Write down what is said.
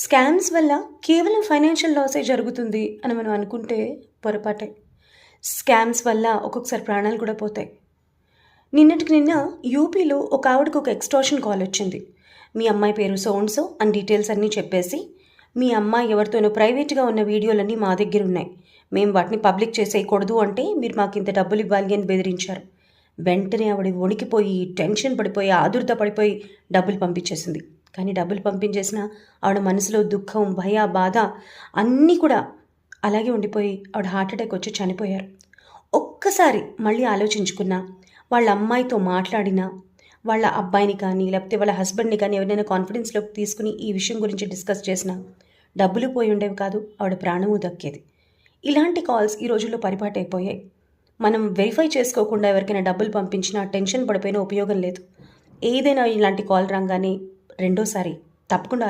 Scams వల్ల కేవలం financial లాసే జరుగుతుంది అని మనం అనుకుంటే పొరపాటే. స్కామ్స్ వల్ల ఒక్కొక్కసారి ప్రాణాలు కూడా పోతాయి. నిన్నటికి నిన్న యూపీలో ఒక ఆవిడకి ఒక ఎక్స్టార్షన్ కాల్ వచ్చింది. మీ అమ్మాయి పేరు సో అండ్ సో అని డీటెయిల్స్ అన్నీ చెప్పేసి, మీ అమ్మాయి ఎవరితోనో ప్రైవేట్గా ఉన్న వీడియోలన్నీ మా దగ్గర ఉన్నాయి, మేము వాటిని పబ్లిక్ చేసేయకూడదు అంటే మీరు మాకు ఇంత డబ్బులు ఇవ్వాలి అని బెదిరించారు. వెంటనే ఆవిడ వణికిపోయి టెన్షన్ పడిపోయి ఆదుర్ద పడిపోయి డబ్బులు పంపించేసింది. కానీ డబ్బులు పంపించేసిన ఆవిడ మనసులో దుఃఖం, భయ, బాధ అన్నీ కూడా అలాగే ఉండిపోయి ఆవిడ హార్ట్ అటాక్ వచ్చి చనిపోయారు. ఒక్కసారి మళ్ళీ ఆలోచించుకున్నా, వాళ్ళ అమ్మాయితో మాట్లాడినా, వాళ్ళ అబ్బాయిని కానీ లేకపోతే వాళ్ళ హస్బెండ్ని కానీ ఎవరైనా కాన్ఫిడెన్స్లోకి తీసుకుని ఈ విషయం గురించి డిస్కస్ చేసినా డబ్బులు పోయి ఉండేవి కాదు, ఆవిడ ప్రాణము దక్కేది. ఇలాంటి కాల్స్ ఈ రోజుల్లో పరిపాటైపోయాయి. మనం వెరిఫై చేసుకోకుండా ఎవరికైనా డబ్బులు పంపించినా టెన్షన్ పడిపోయినా ఉపయోగం లేదు. ఏదైనా ఇలాంటి కాల్ రాగానే రెండోసారి తప్పకుండా